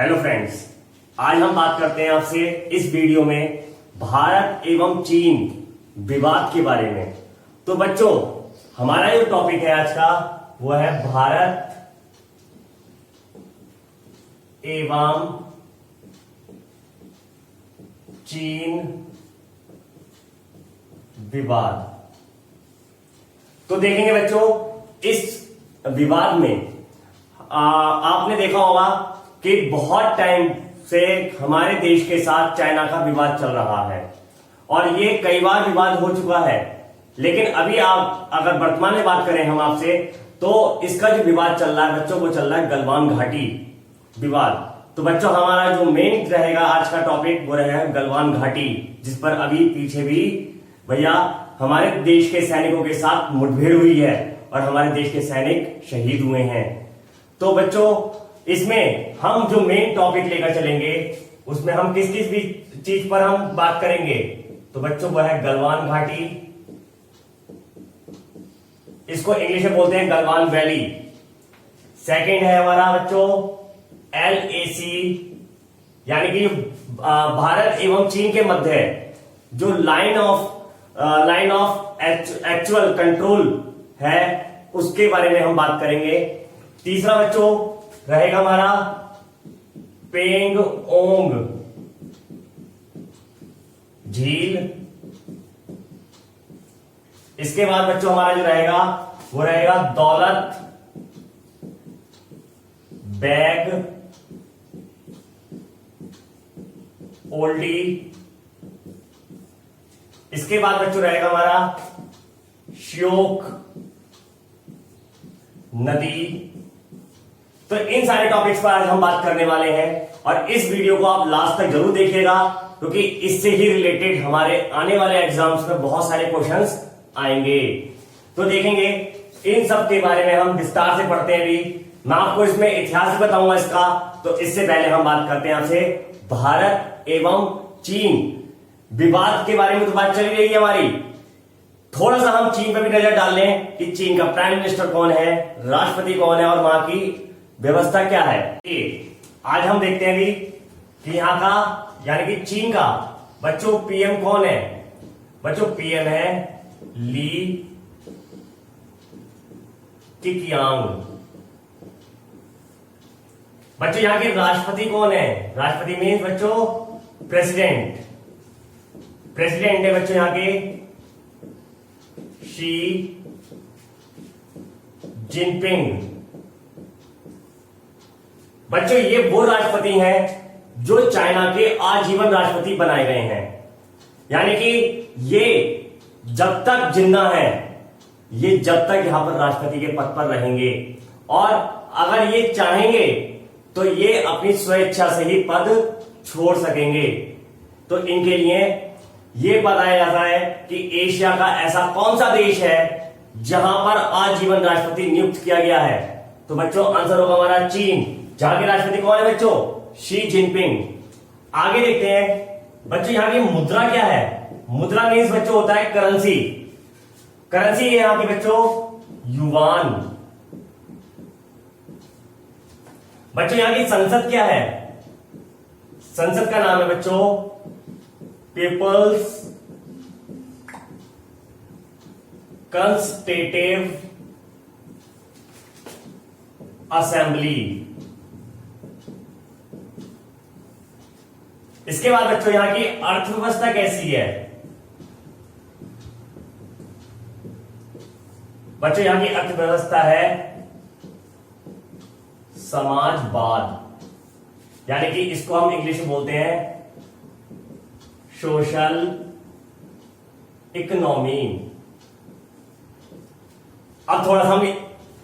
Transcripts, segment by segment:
Hello friends, आज हम बात करते हैं आपसे इस वीडियो में भारत एवं चीन विवाद के बारे में। तो बच्चों, हमारा जो टॉपिक है आज का वो है भारत एवं चीन विवाद। तो देखेंगे बच्चों, इस विवाद में आपने देखा होगा कि बहुत टाइम से हमारे देश के साथ चाइना का विवाद चल रहा है और ये कई बार विवाद हो चुका है। लेकिन अभी आप अगर वर्तमान में बात करें हम आपसे, तो इसका जो विवाद चल रहा है बच्चों, वो चल रहा है गलवान घाटी विवाद। तो बच्चों, हमारा जो मेन रहेगा आज का टॉपिक वो रहेगा गलवान घाटी, जिस पर अभी पीछे भी भैया हमारे देश के सैनिकों के साथ मुठभेड़ हुई है और हमारे देश के सैनिक शहीद हुए हैं। तो बच्चों, इसमें हम जो मेन टॉपिक लेकर चलेंगे उसमें हम किस किस भी चीज पर हम बात करेंगे। तो बच्चों, वह है गलवान घाटी, इसको इंग्लिश में बोलते हैं गलवान वैली। सेकंड है हमारा बच्चों LAC, यानी कि भारत एवं चीन के मध्य जो लाइन ऑफ एक्चुअल कंट्रोल है उसके बारे में हम बात करेंगे। तीसरा बच्चों रहेगा हमारा पेंगोंग झील। इसके बाद बच्चों हमारा जो रहेगा वो रहेगा दौलत बैग ओल्डी। इसके बाद बच्चों रहेगा हमारा श्योक नदी। तो इन सारे टॉपिक्स पर आज हम बात करने वाले हैं और इस वीडियो को आप लास्ट तक जरूर देखिएगा, क्योंकि इससे ही रिलेटेड हमारे आने वाले एग्जाम्स में बहुत सारे क्वेश्चंस आएंगे। तो देखेंगे इन सब के बारे में हम विस्तार से पढ़ते हैं। अभी मैं आपको इसमें इतिहास बताऊंगा इसका। तो इससे पहले हम बात करते हैं आपसे भारत एवं चीन विवाद के बारे में। तो बात चली रही है हमारी, थोड़ा सा हम चीन पर भी नजर डाल लें कि चीन का प्राइम मिनिस्टर कौन है, राष्ट्रपति कौन है और वहां की व्यवस्था क्या है। आज हम देखते हैं अभी कि यहां का यानी कि चीन का बच्चों PM कौन है। बच्चों PM है ली किकियांग। बच्चों यहां के राष्ट्रपति कौन है। राष्ट्रपति मीन्स बच्चों प्रेसिडेंट। प्रेसिडेंट है बच्चों यहां के शी जिनपिंग। बच्चों ये वो राष्ट्रपति हैं जो चाइना के आजीवन राष्ट्रपति बनाए गए हैं, यानी कि ये जब तक जिंदा है, ये जब तक यहां पर राष्ट्रपति के पद पर रहेंगे और अगर ये चाहेंगे तो ये अपनी स्वेच्छा से ही पद छोड़ सकेंगे। तो इनके लिए ये बताया जाता है कि एशिया का ऐसा कौन सा देश है जहां पर आजीवन राष्ट्रपति नियुक्त किया गया है। तो बच्चों आंसर होगा हमारा चीन, जहां के राष्ट्रपति कौन है बच्चों, शी जिनपिंग। आगे देखते हैं बच्चों यहां की मुद्रा क्या है। मुद्रा मीन्स बच्चों होता है करेंसी। करेंसी है यहां की बच्चों युवान। बच्चों यहां की संसद क्या है। संसद का नाम है बच्चों पीपल्स कंस्टिट्यूटिव असेंबली। इसके बाद बच्चों यहां की अर्थव्यवस्था कैसी है। बच्चों यहां की अर्थव्यवस्था है समाजवाद, यानी कि इसको हम इंग्लिश में बोलते हैं सोशल इकोनॉमी। अब थोड़ा सा हम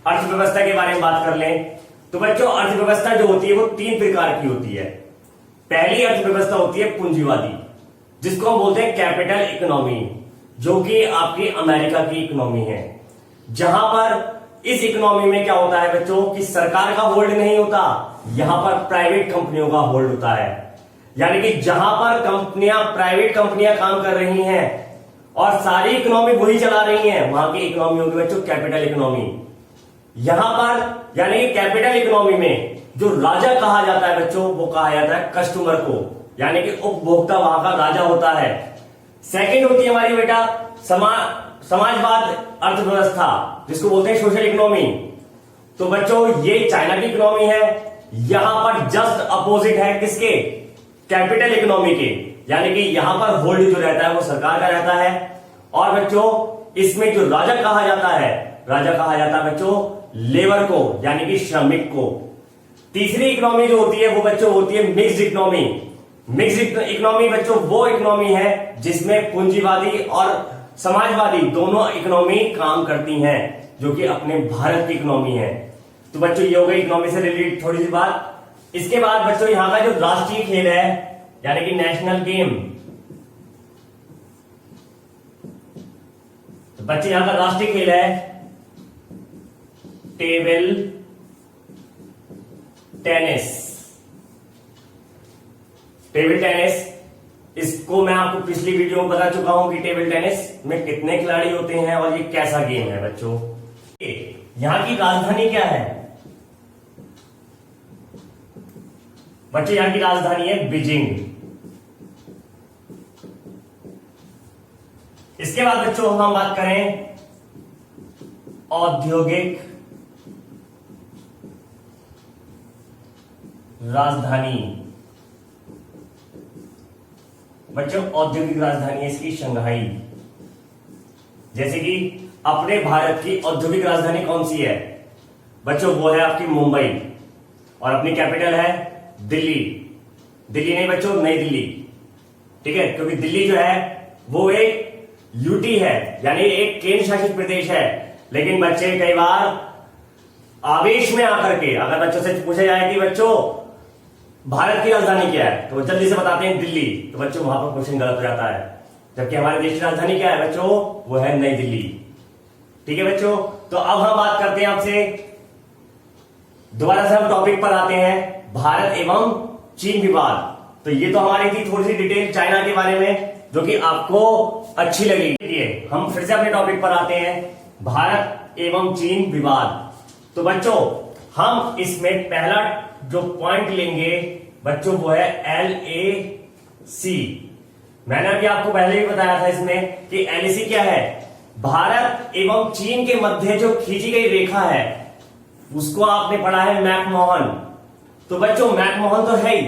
अर्थव्यवस्था के बारे में बात कर लें। तो बच्चों अर्थव्यवस्था जो होती है वो 3 प्रकार की होती है। पहली अर्थव्यवस्था होती है पूंजीवादी, जिसको हम बोलते हैं कैपिटल इकोनॉमी, जो कि आपकी अमेरिका की इकोनॉमी है। जहां पर इस इकोनॉमी में क्या होता है बच्चों कि सरकार का होल्ड नहीं होता, यहां पर प्राइवेट कंपनियों का होल्ड होता है। यानी कि जहां पर प्राइवेट कंपनियां काम कर रही हैं और सारी इकोनॉमी वही चला रही हैं, वहां की इकोनॉमी होगी बच्चों कैपिटल इकोनॉमी। यहां पर यानी कैपिटल इकोनॉमी में जो राजा कहा जाता है बच्चों, वो कहा जाता है कस्टमर को, यानी कि उपभोक्ता वहां का राजा होता है। सेकंड होती है हमारी बेटा समाजवाद अर्थव्यवस्था, जिसको बोलते हैं सोशल इकोनॉमी। तो बच्चों ये चाइना की इकोनॉमी है, यहां पर जस्ट अपोजिट है किसके, कैपिटल इकोनॉमी के, यानी कि यहां पर होल्ड जो रहता है वो सरकार का रहता है। और बच्चों इसमें जो राजा कहा जाता है, राजा कहा जाता है बच्चों लेबर को, यानी कि श्रमिक को। तीसरी इकोनॉमी जो होती है वो बच्चों होती है मिक्स्ड इकोनॉमी। मिक्स्ड इकोनॉमी बच्चों वो इकोनॉमी है जिसमें पूंजीवादी और समाजवादी दोनों इकोनॉमी काम करती हैं, जो कि अपने भारत की इकोनॉमी है। तो बच्चों ये हो गई इकोनॉमी से रिलेटेड थोड़ी सी बात। इसके बाद बच्चों यहां का जो राष्ट्रीय खेल है, यानी कि नेशनल गेम, तो बच्चे यहां का राष्ट्रीय खेल है टेबल टेनिस। टेबल टेनिस, इसको मैं आपको पिछली वीडियो में बता चुका हूं कि टेबल टेनिस में कितने खिलाड़ी होते हैं और ये कैसा गेम है बच्चों। यहां की राजधानी क्या है बच्चों, यहां की राजधानी है बीजिंग। इसके बाद बच्चों हम बात करें औद्योगिक राजधानी। बच्चों औद्योगिक राजधानी है इसकी शंघाई। जैसे कि अपने भारत की औद्योगिक राजधानी कौन सी है बच्चों, वो है आपकी मुंबई, और अपनी कैपिटल है दिल्ली। दिल्ली नहीं बच्चों, नई दिल्ली, ठीक है, क्योंकि दिल्ली जो है वो एक यूटी है, यानी एक केंद्र शासित प्रदेश है। लेकिन बच्चे कई बार आवेश में आकर के अगर बच्चों से पूछा जाए कि बच्चों भारत की राजधानी क्या है, तो वो जल्दी से बताते हैं दिल्ली, तो बच्चों वहां पर क्वेश्चन गलत हो जाता है। जबकि हमारे देश की राजधानी क्या है बच्चों, वो है नई दिल्ली। ठीक है बच्चों, तो अब हम बात करते हैं आपसे, दोबारा से हम टॉपिक पर आते हैं भारत एवं चीन विवाद। तो ये तो हमारी थी थोड़ी सी डिटेल चाइना के बारे में, जो कि आपको अच्छी लगी। हम फिर से अपने टॉपिक पर आते हैं, भारत एवं चीन विवाद। तो बच्चों हम इसमें पहला जो पॉइंट लेंगे बच्चों वो है LAC। मैंने अभी आपको पहले ही बताया था इसमें कि LAC क्या है, भारत एवं चीन के मध्य जो खींची गई रेखा है उसको आपने पढ़ा है मैकमोहन। तो बच्चों मैकमोहन तो है ही,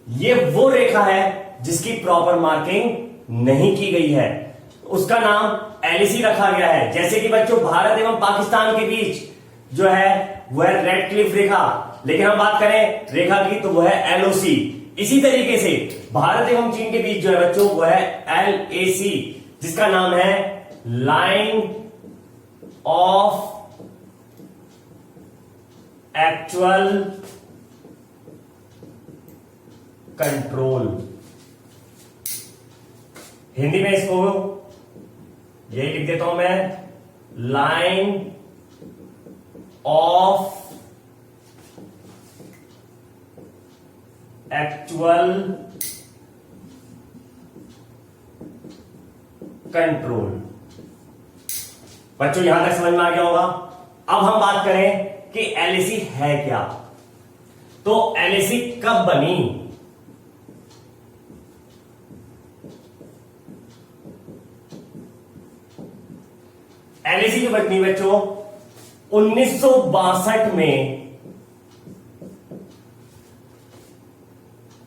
ये वो रेखा है जिसकी प्रॉपर मार्किंग नहीं की गई है, उसका नाम LAC रखा गया है। जैसे कि बच्चों भारत एवं पाकिस्तान के बीच जो है वो है रेड क्लिफ रेखा, लेकिन हम बात करें रेखा की तो वो है LOC। इसी तरीके से भारत एवं चीन के बीच जो है बच्चों वो है LAC, जिसका नाम है line of actual control. Hindi में इसको यही लिख देता हूं मैं, लाइन ऑफ एक्चुअल कंट्रोल। बच्चों यहां तक समझ में आ गया होगा। अब हम बात करें कि LAC है क्या। तो LAC कब बनी, LAC जो बनी बच्चों 1962 में,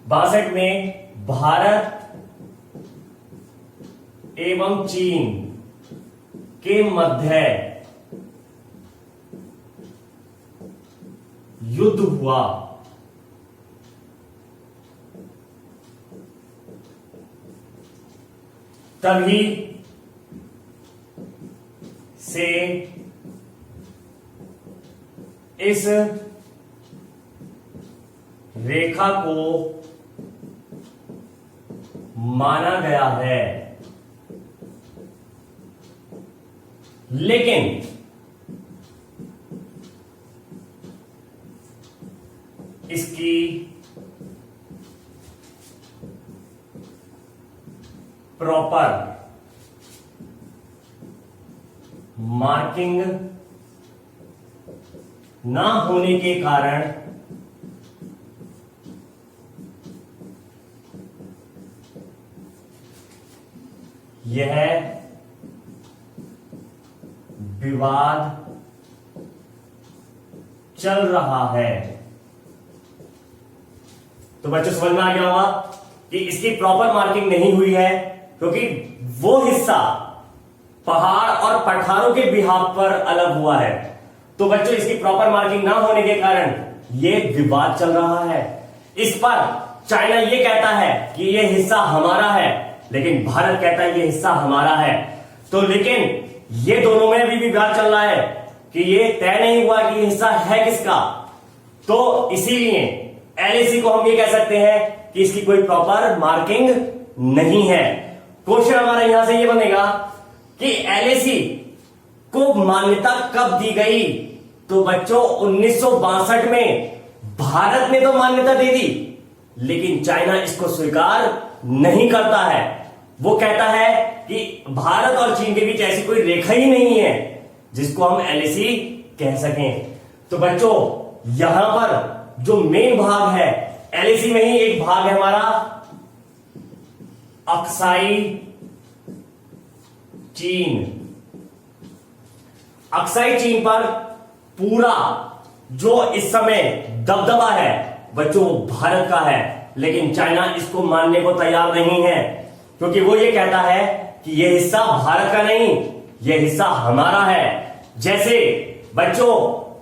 62 में भारत एवं चीन के मध्य युद्ध हुआ। तभी से इस रेखा को माना गया है, लेकिन इसकी प्रॉपर मार्किंग ना होने के कारण यह विवाद चल रहा है। तो बच्चों समझ में आ गया होगा कि इसकी प्रॉपर मार्किंग नहीं हुई है, क्योंकि वो हिस्सा पहाड़ और पठारों के बिहाफ पर अलग हुआ है। तो बच्चों इसकी प्रॉपर मार्किंग ना होने के कारण यह विवाद चल रहा है। इस पर चाइना यह कहता है कि यह हिस्सा हमारा है, लेकिन भारत कहता है यह हिस्सा हमारा है। तो लेकिन ये दोनों में भी विवाद चल रहा है कि ये तय नहीं हुआ कि हिस्सा है किसका। तो इसीलिए एलएसी को हम ये कह सकते हैं कि इसकी कोई प्रॉपर मार्किंग नहीं है। क्वेश्चन हमारा यहां से ये बनेगा कि एलएसी को मान्यता कब दी गई। तो बच्चों 1962 में भारत ने तो मान्यता दे दी, लेकिन चाइना इसको स्वीकार नहीं करता है। वो कहता है कि भारत और चीन के बीच ऐसी कोई रेखा ही नहीं है जिसको हम एलएसी कह सकें। तो बच्चों यहां पर जो मेन भाग है एलएसी में ही एक भाग है हमारा अक्साई चीन। अक्साई चीन पर पूरा जो इस समय दबदबा है बच्चों भारत का है, लेकिन चाइना इसको मानने को तैयार नहीं है, क्योंकि वो ये कहता है कि यह हिस्सा भारत का नहीं, यह हिस्सा हमारा है। जैसे बच्चों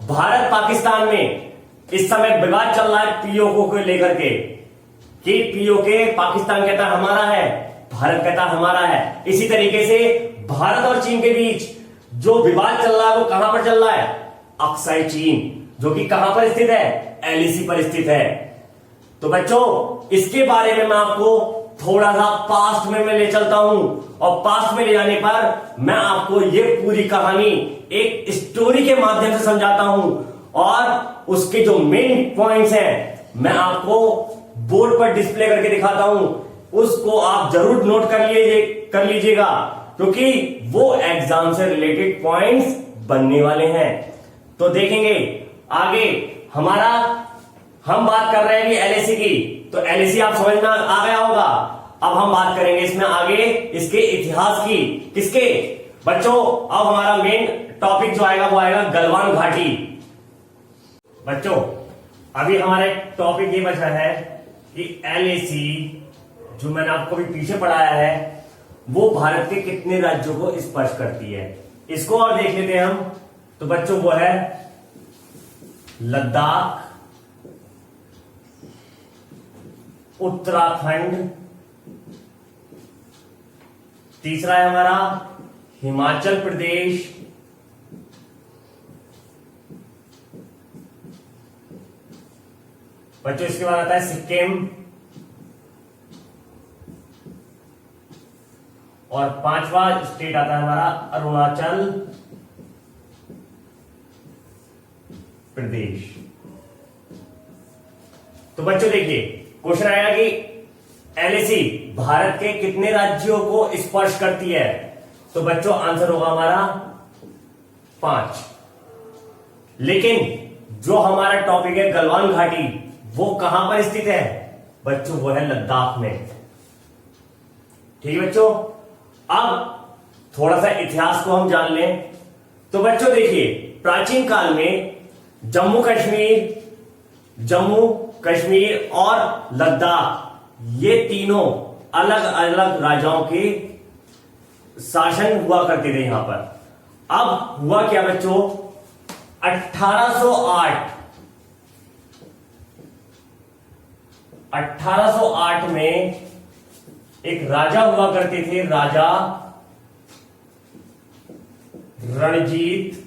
भारत पाकिस्तान में इस समय विवाद चल रहा है पीओके को लेकर के कि पीओके पाकिस्तान कहता है हमारा है, भारत कहता है हमारा है। इसी तरीके से भारत और चीन के बीच जो विवाद चल रहा है वो कहां पर चल रहा है, अक्साई चीन, जो कि कहां पर स्थित है, एलएसी पर स्थित है। तो बच्चों इसके बारे में मैं आपको थोड़ा सा पास्ट में मैं ले चलता हूं, और पास्ट में ले जाने पर मैं आपको ये पूरी कहानी एक स्टोरी के माध्यम से समझाता हूं, और उसके जो मेन पॉइंट्स हैं मैं आपको बोर्ड पर डिस्प्ले करके दिखाता हूं। उसको आप जरूर नोट कर लीजिएगा, क्योंकि वो एग्जाम से रिलेटेड पॉइंट्स बनने वाले हैं। तो देखेंगे आगे हमारा, हम बात कर रहे हैं एलएसी की, तो एलएसी आप समझ में आ गया होगा। अब हम बात करेंगे इसमें आगे इसके इतिहास की। किसके बच्चों, अब हमारा मेन टॉपिक जो आएगा वो आएगा गलवान घाटी। बच्चों अभी हमारे टॉपिक ये बचा है कि एलएसी जो मैंने आपको भी पीछे पढ़ाया है वो भारत के कितने राज्यों को स्पर्श करती है। इसको और देख लेते हैं हम। तो बच्चों वो है लद्दाख, उत्तराखंड, तीसरा है हमारा हिमाचल प्रदेश, बच्चों इसके बाद आता है सिक्किम, और पांचवा स्टेट आता है हमारा अरुणाचल प्रदेश। तो बच्चों देखिए क्वेश्चन आएगा कि एलएसी भारत के कितने राज्यों को स्पर्श करती है। तो बच्चों आंसर होगा हमारा 5। लेकिन जो हमारा टॉपिक है गलवान घाटी वो कहां पर स्थित है बच्चों, वो है लद्दाख में। ठीक है बच्चों, अब थोड़ा सा इतिहास को हम जान लें। तो बच्चों देखिए प्राचीन काल में जम्मू कश्मीर और लद्दाख ये तीनों अलग अलग राजाओं के शासन हुआ करते थे यहां पर। अब हुआ क्या बच्चों, 1808 में एक राजा हुआ करते थे, राजा रणजीत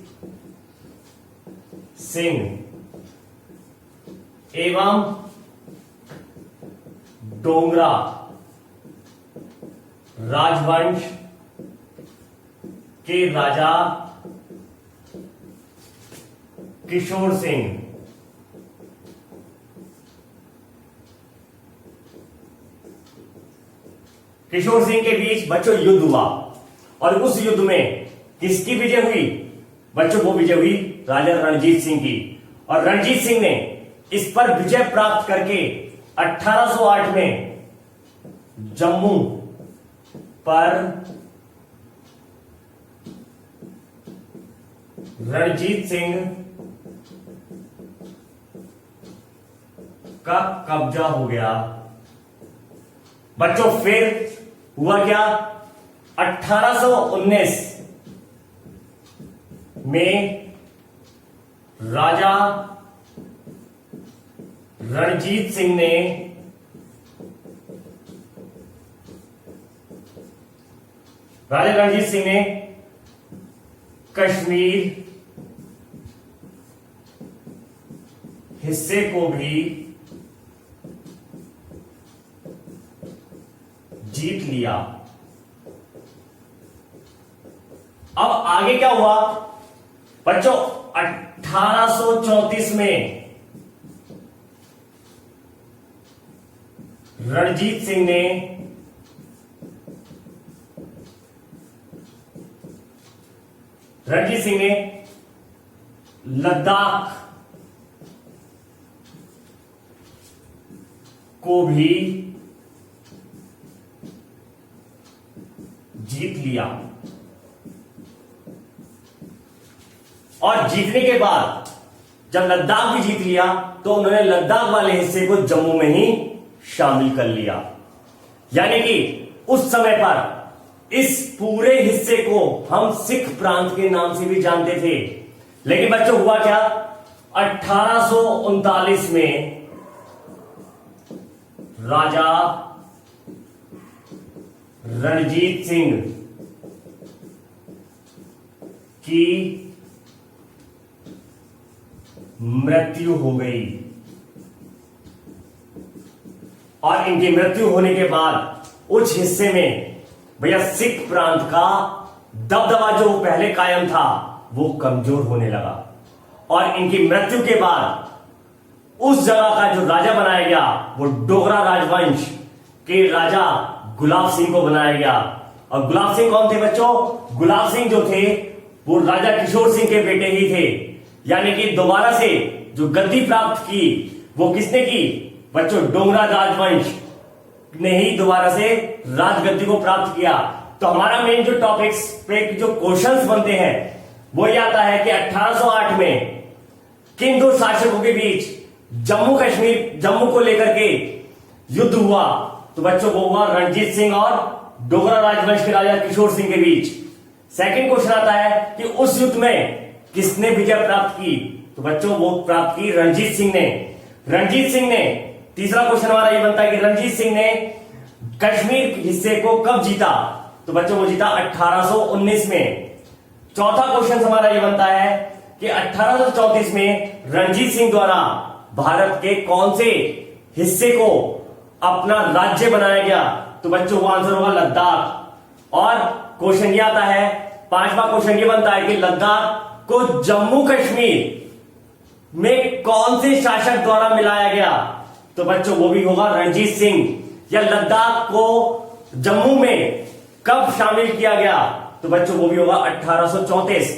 सिंह एवं डोगरा राजवंश के राजा किशोर सिंह। किशोर सिंह के बीच बच्चों युद्ध हुआ, और उस युद्ध में किसकी विजय हुई बच्चों, वो विजय हुई राजा रणजीत सिंह की। और रणजीत सिंह ने इस पर विजय प्राप्त करके 1808 में जम्मू पर रणजीत सिंह का कब्जा हो गया। बच्चों फिर हुआ क्या, 1819 में राजा रणजीत सिंह ने कश्मीर हिस्से को भी जीत लिया। अब आगे क्या हुआ बच्चों, 1834 में रणजीत सिंह ने लद्दाख को भी जीत लिया। और जीतने के बाद जब लद्दाख भी जीत लिया तो उन्होंने लद्दाख वाले हिस्से को जम्मू में ही शामिल कर लिया। यानी कि उस समय पर इस पूरे हिस्से को हम सिख प्रांत के नाम से भी जानते थे। लेकिन बच्चों हुआ क्या, 1839 में राजा रणजीत सिंह की मृत्यु हो गई। और इनकी मृत्यु होने के बाद उस हिस्से में भैया सिख प्रांत का दबदबा जो पहले कायम था वो कमजोर होने लगा। और इनकी मृत्यु के बाद उस जगह का जो राजा बनाया गया वो डोगरा राजवंश के राजा गुलाब सिंह को बनाया गया। और गुलाब सिंह कौन थे बच्चों, गुलाब सिंह जो थे वो राजा किशोर सिंह के बेटे ही थे। यानी कि दोबारा से जो गद्दी प्राप्त की वो किसने की बच्चों, डोगरा राजवंश ने ही दोबारा से राजगद्दी को प्राप्त किया। तो हमारा मेन जो टॉपिक्स पे जो क्वेश्चंस बनते हैं वो ये आता है कि 1808 में किन दो शासकों के बीच जम्मू को लेकर के युद्ध हुआ। तो बच्चों वो हुआ रणजीत सिंह और डोगरा राजवंश के राजा किशोर सिंह के बीच। सेकंड क्वेश्चन आता है कि उस युद्ध में किसने विजय प्राप्त की। तो बच्चों वो प्राप्त की रणजीत सिंह ने। तीसरा क्वेश्चन हमारा ये बनता है कि रणजीत सिंह ने कश्मीर हिस्से को कब जीता। तो बच्चों वो जीता 1819 में। चौथा क्वेश्चन हमारा ये बनता है कि 1834 में रणजीत सिंह द्वारा भारत के कौन से हिस्से को अपना राज्य बनाया गया। तो बच्चों वो आंसर होगा लद्दाख। और क्वेश्चन ये आता है, पांचवा क्वेश्चन ये बनता है कि लद्दाख को जम्मू कश्मीर में कौन से शासक द्वारा मिलाया गया। तो बच्चों वो भी होगा रणजीत सिंह। या लद्दाख को जम्मू में कब शामिल किया गया। तो बच्चों वो भी होगा 1834।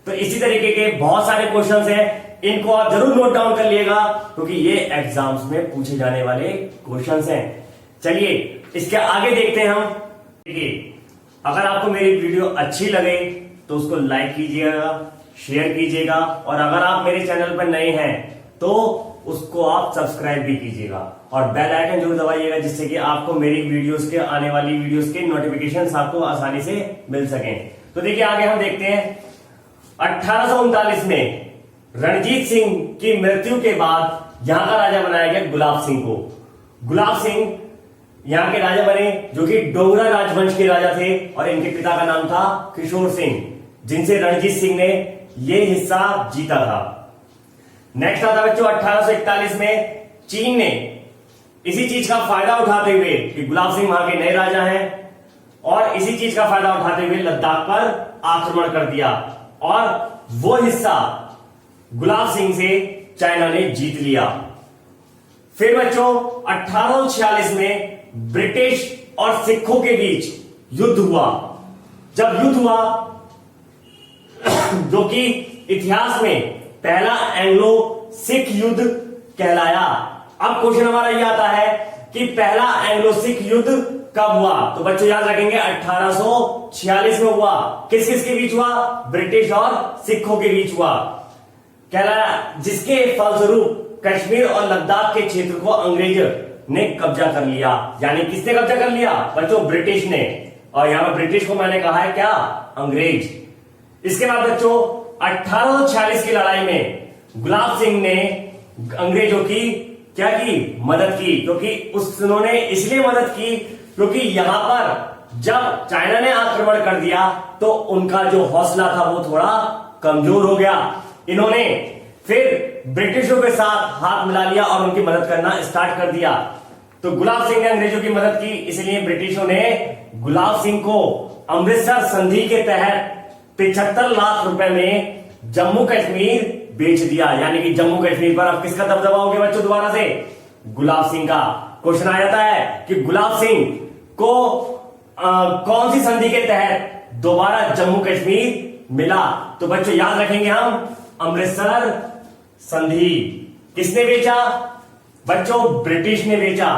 तो इसी तरीके के बहुत सारे क्वेश्चंस हैं, इनको आप जरूर नोट डाउन कर लिएगा क्योंकि ये एग्जाम्स में पूछे जाने वाले क्वेश्चंस हैं। चलिए इसके आगे देखते हैं हम। देखिए अगर आपको मेरी वीडियो अच्छी लगे तो उसको लाइक कीजिएगा, शेयर कीजिएगा और अगर आप मेरे चैनल पर नए हैं तो उसको आप सब्सक्राइब भी कीजिएगा और बेल आइकन जरूर दबाइएगा जिससे कि आपको मेरी वीडियोस के आने वाली वीडियोस के नोटिफिकेशंस आपको आसानी से मिल सकें। तो देखिए आगे हम देखते हैं 1839 में रणजीत सिंह की मृत्यु के बाद यहां का राजा बनाया गया गुलाब सिंह को। गुलाब सिंह यहां के राजा बने जो कि डोगरा राजवंश के राजा थे और इनके पिता का नाम था किशोर सिंह, जिनसे रणजीत सिंह ने यह हिस्सा जीता था। नेक्स्ट आता बच्चों 1841 में चीन ने इसी चीज का फायदा उठाते हुए कि गुलाब सिंह वहां के नए राजा हैं और इसी चीज का फायदा उठाते हुए लद्दाख पर आक्रमण कर दिया और वो हिस्सा गुलाब सिंह से चाइना ने जीत लिया। फिर बच्चों 1846 में ब्रिटिश और सिखों के बीच युद्ध हुआ। जब युद्ध हुआ जो कि इतिहास में पहला एंग्लो सिख युद्ध कहलाया। अब क्वेश्चन हमारा यह आता है कि पहला एंग्लो सिख युद्ध कब हुआ? तो बच्चों याद रखेंगे 1846 में हुआ। किस किस के बीच हुआ? ब्रिटिश और सिखों के बीच हुआ। कह रहा जिसके फलस्वरूप कश्मीर और लद्दाख के क्षेत्र को अंग्रेज ने कब्जा कर लिया। यानी किसने कब्जा कर लिया बच्चों? ब्रिटिश ने। और यहां पर ब्रिटिश को मैंने कहा है क्या? अंग्रेज। इसके बाद बच्चों 1846 की लड़ाई में गुलाब सिंह ने अंग्रेजों की क्या की? मदद की। क्योंकि उन्होंने इसलिए मदद की क्योंकि यहां पर जब चाइना ने आक्रमण कर दिया तो उनका जो हौसला था वो थोड़ा कमजोर हो गया। इन्होंने फिर ब्रिटिशों के साथ हाथ मिला लिया और उनकी मदद करना स्टार्ट कर दिया। तो गुलाब सिंह ने अंग्रेजों की मदद की, इसलिए ब्रिटिशों ने गुलाब सिंह को अमृतसर संधि के तहत 75 लाख रुपए में जम्मू कश्मीर बेच दिया। यानी कि जम्मू कश्मीर पर अब किसका दबदबा हो गया बच्चों? दोबारा से गुलाब सिंह का। क्वेश्चन आ जाता है कि गुलाब सिंह को कौन सी संधि के तहत दोबारा जम्मू कश्मीर मिला? तो बच्चों याद रखेंगे हम अमृतसर संधि। किसने बेचा बच्चों? ब्रिटिश ने बेचा।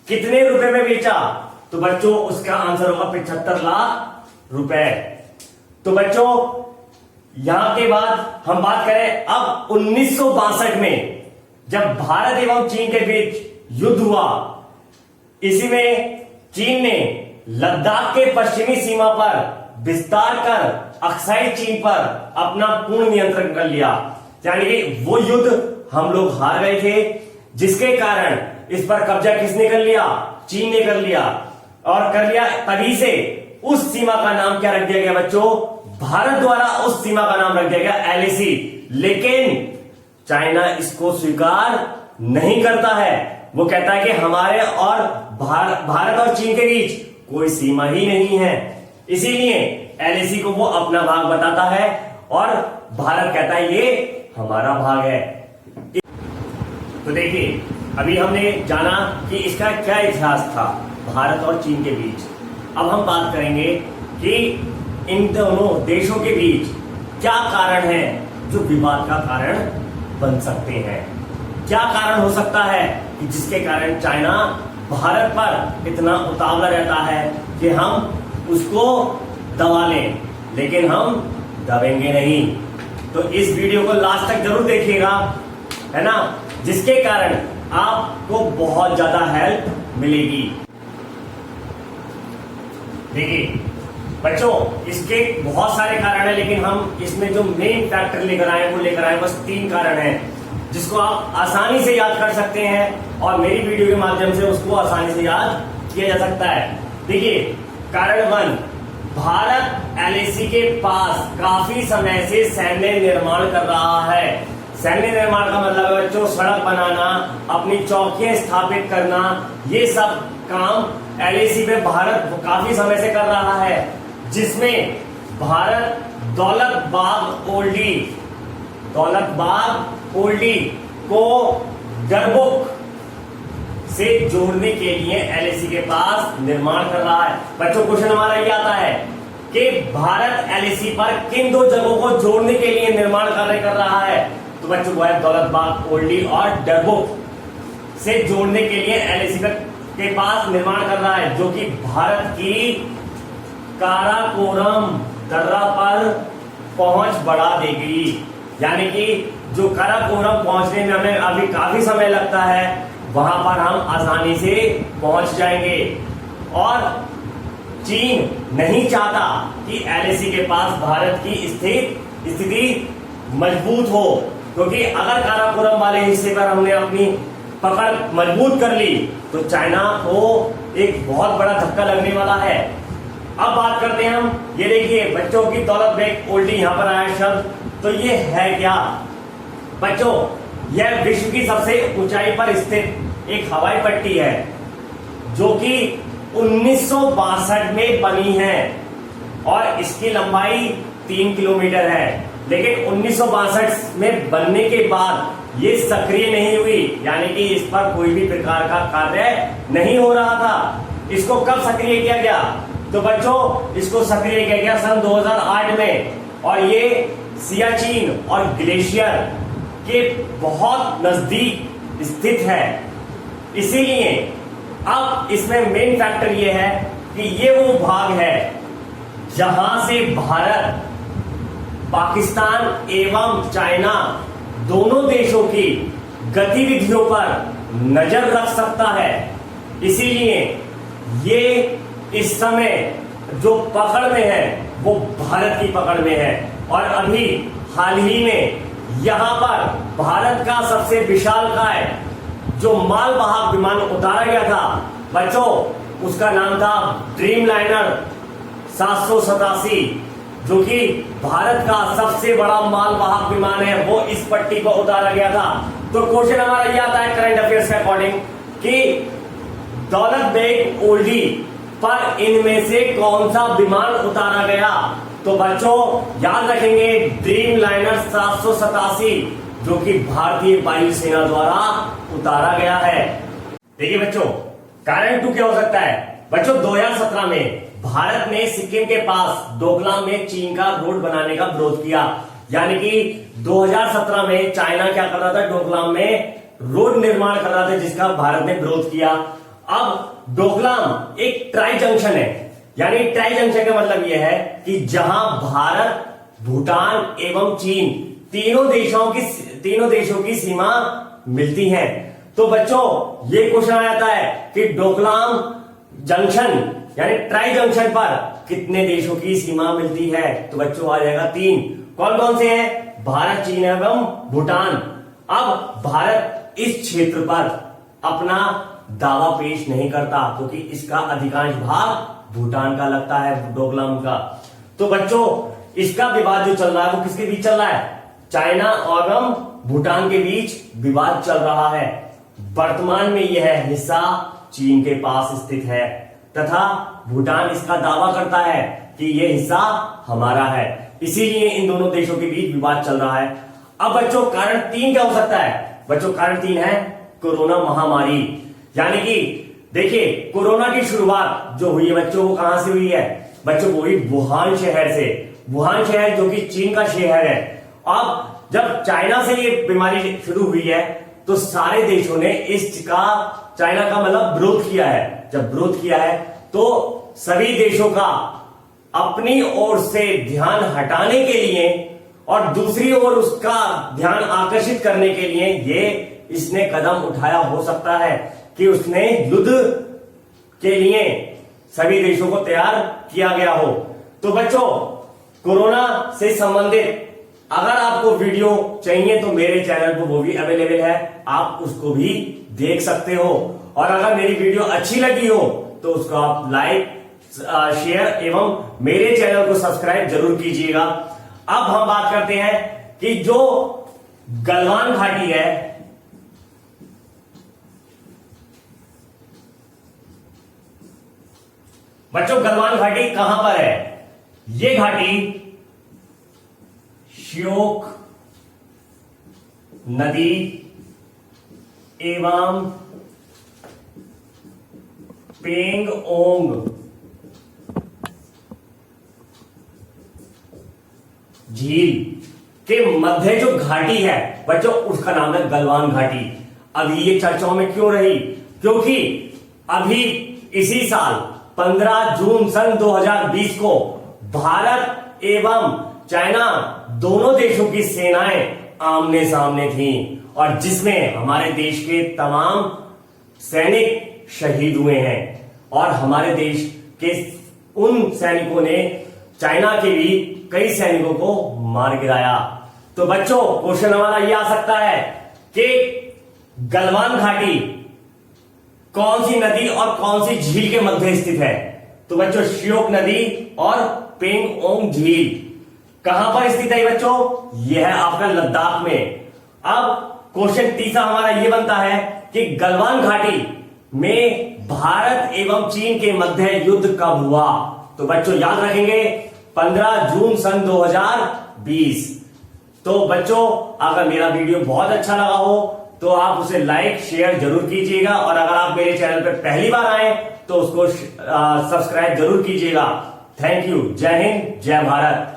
कितने रुपए में बेचा? तो बच्चों उसका आंसर होगा 75 लाख रुपए। तो बच्चों यहां के बाद हम बात करें अब 1962 में जब भारत एवं चीन के बीच युद्ध हुआ, इसी में चीन ने लद्दाख के पश्चिमी सीमा पर विस्तार कर अक्साई चीन पर अपना पूर्ण नियंत्रण कर लिया। यानी कि वो युद्ध हम लोग हार गए थे, जिसके कारण इस पर कब्जा किसने कर लिया? चीन ने कर लिया। और कर लिया तभी से उस सीमा का नाम क्या रख दिया गया बच्चों? भारत द्वारा उस सीमा का नाम रख दिया गया LAC। लेकिन चाइना इसको स्वीकार नहीं करता है। वो कहता है कि हमारे और भारत और चीन के बीच कोई सीमा ही नहीं है, इसीलिए LAC को वो अपना भाग बताता है और भारत कहता है ये हमारा भाग है। तो देखिए अभी हमने जाना कि इसका क्या इतिहास था भारत और चीन के बीच। अब हम बात करेंगे कि इन दोनों देशों के बीच क्या कारण है जो विवाद का कारण बन सकते हैं। क्या कारण हो सकता है कि जिसके कारण चाइना भारत पर इतना उतावला रहता है कि हम उसको दबा लें, लेकिन हम दबेंगे नहीं। तो इस वीडियो को लास्ट तक जरूर देखिएगा, है ना, जिसके कारण आपको बहुत ज्यादा हेल्प मिलेगी। देखिए बच्चों इसके बहुत सारे कारण हैं, लेकिन हम इसमें जो मेन फैक्टर लेकर आए वो लेकर आए बस 3 कारण हैं, जिसको आप आसानी से याद कर सकते हैं और मेरी वीडियो के माध्यम से उसको आसानी से याद किया जा सकता है। देखिए कारण 1, भारत LAC के पास काफी समय से सैन्य निर्माण कर रहा है। सैन्य निर्माण का मतलब है बच्चों सड़क बनाना, अपनी चौकियां स्थापित करना, ये सब काम LAC पे भारत काफी समय से कर रहा है, जिसमें भारत दौलत बाग ओल्डी को डरबुक से जोड़ने के लिए LAC के पास निर्माण कर रहा है। बच्चों क्वेश्चन हमारा ये आता है कि भारत LAC पर किन 2 जगहों को जोड़ने के लिए निर्माण कार्य कर रहा है? तो बच्चों वो है दौलत बाग ओल्डी और डरबुक से जोड़ने के लिए LAC के पास निर्माण कर रहा है, जो कि भारत की काराकोरम दर्रा पर पहुंच बढ़ा देगी। यानी कि जो काराकोरम पहुंचने में हमें अभी काफी समय लगता है, वहां पर हम आसानी से पहुंच जाएंगे। और चीन नहीं चाहता कि LAC के पास भारत की स्थिति मजबूत हो, क्योंकि अगर काराकोरम वाले हिस्से पर हमने अपनी पकड़ मजबूत कर ली तो चाइना को एक बहुत बड़ा धक्का लगने वाला है। अब बात करते हैं हम, ये देखिए बच्चों की दौलत बेग ओल्डी यहाँ पर आया शब्द, तो ये है क्या बच्चों? यह विश्व की सबसे ऊंचाई पर स्थित एक हवाई पट्टी है, जो कि 1962 में बनी है और इसकी लंबाई 3 किलोमीटर है। लेकिन 1962 में बनने के बाद ये सक्रिय नहीं हुई, यानी कि इस पर कोई भी प्रकार का कार्य नहीं हो रहा था। इसको कब सक्रिय किया गया? तो बच्चों इसको सक्रिय किया गया सन 2008 में, और ये सियाचिन और ग्लेशियर के बहुत नजदीक स्थित है। इसीलिए अब इसमें मेन फैक्टर ये है कि ये वो भाग है जहां से भारत पाकिस्तान एवं चाइना दोनों देशों की गतिविधियों पर नजर रख सकता है। इसीलिए ये इस समय जो पकड़ में है वो भारत की पकड़ में है। और अभी हाल ही में यहां पर भारत का सबसे विशालकाय जो मालवाहक विमान उतारा गया था बच्चों, उसका नाम था ड्रीम लाइनर 787, जो कि भारत का सबसे बड़ा मालवाहक विमान है, वो इस पट्टी पर उतारा गया था। तो क्वेश्चन हमारा ये आता है करंट अफेयर्स के अकॉर्डिंग कि दौलत बेग ओल्डी पर इनमें से कौन सा विमान उतारा गया। तो बच्चों याद रखेंगे ड्रीम लाइनर 787 जो कि भारतीय वायुसेना द्वारा उतारा गया है। देखिए बच्चों, कारण 2 क्या हो सकता है। बच्चों 2017 में भारत ने सिक्किम के पास डोकलाम में चीन का रोड बनाने का विरोध किया। यानी कि 2017 में चाइना क्या कर रहा था, डोकलाम में रोड निर्माण कर रहा था जिसका भारत ने विरोध किया। अब डोकलाम एक ट्राई जंक्शन है, यानी ट्राई जंक्शन का मतलब यह है कि जहां भारत, भूटान एवं चीन तीनों देशों की सीमा मिलती है। तो बच्चों ये क्वेश्चन आ जाता है कि डोकलाम जंक्शन यानी ट्राई जंक्शन पर कितने देशों की सीमा मिलती है। तो बच्चों आ जाएगा 3। कौन कौन से हैं, भारत, चीन एवं भूटान। अब भारत इस क्षेत्र पर अपना दावा पेश नहीं करता क्योंकि इसका अधिकांश भाग भूटान का लगता है, डोकलाम का। तो बच्चों इसका विवाद जो चल रहा है वो किसके बीच चल रहा है, चाइना एवं भूटान के बीच विवाद चल रहा है। वर्तमान में यह हिस्सा चीन के पास स्थित है तथा भूटान इसका दावा करता है कि यह हिस्सा हमारा है। इसीलिए इन दोनों देशों के बीच विवाद चल रहा है। अब बच्चों कारण 3 क्या हो सकता है। बच्चों कारण 3 है कोरोना महामारी। यानी कि देखिए कोरोना की शुरुआत जो हुई है बच्चों वो कहां से हुई है, बच्चों वो हुई वुहान शहर से। वुहान शहर जो कि चीन का शहर है। अब जब चाइना से ये बीमारी शुरू हुई है तो सारे देशों ने इसका, चाइना का मतलब विरोध किया है। जब विरोध किया है तो सभी देशों का अपनी ओर से ध्यान हटाने के लिए और दूसरी ओर उसका ध्यान आकर्षित करने के लिए ये इसने कदम उठाया हो सकता है कि उसने युद्ध के लिए सभी देशों को तैयार किया गया हो। तो बच्चों कोरोना से संबंधित अगर आपको वीडियो चाहिए तो मेरे चैनल पर वो भी अवेलेबल है, आप उसको भी देख सकते हो। और अगर मेरी वीडियो अच्छी लगी हो तो उसको आप लाइक, शेयर एवं मेरे चैनल को सब्सक्राइब जरूर कीजिएगा। अब हम बात करते हैं कि जो गलवान घाटी है, बच्चों गलवान घाटी कहां पर है। ये घाटी श्योक नदी एवं पेंगोंग झील के मध्य जो घाटी है बच्चों उसका नाम है गलवान घाटी। अभी ये चर्चाओं में क्यों रही, क्योंकि अभी इसी साल 15 जून सन 2020 को भारत एवं चाइना दोनों देशों की सेनाएं आमने सामने थीं और जिसमें हमारे देश के तमाम सैनिक शहीद हुए हैं और हमारे देश के उन सैनिकों ने चाइना के भी कई सैनिकों को मार गिराया। तो बच्चों क्वेश्चन हमारा यह आ सकता है कि गलवान घाटी कौन सी नदी और कौन सी झील के मध्य स्थित है। तो बच्चों श्योक नदी और पेंगोंग झील कहां पर स्थित है बच्चों, यह है आपका लद्दाख में। अब क्वेश्चन तीसरा हमारा यह बनता है कि गलवान घाटी में भारत एवं चीन के मध्य युद्ध कब हुआ। तो बच्चों याद रखेंगे 15 जून सन 2020। तो बच्चों अगर मेरा वीडियो बहुत अच्छा लगा हो तो आप उसे लाइक शेयर जरूर कीजिएगा और अगर आप मेरे चैनल पर पहली बार आए तो उसको सब्सक्राइब जरूर कीजिएगा। Thank you. जय हिंद, जय भारत।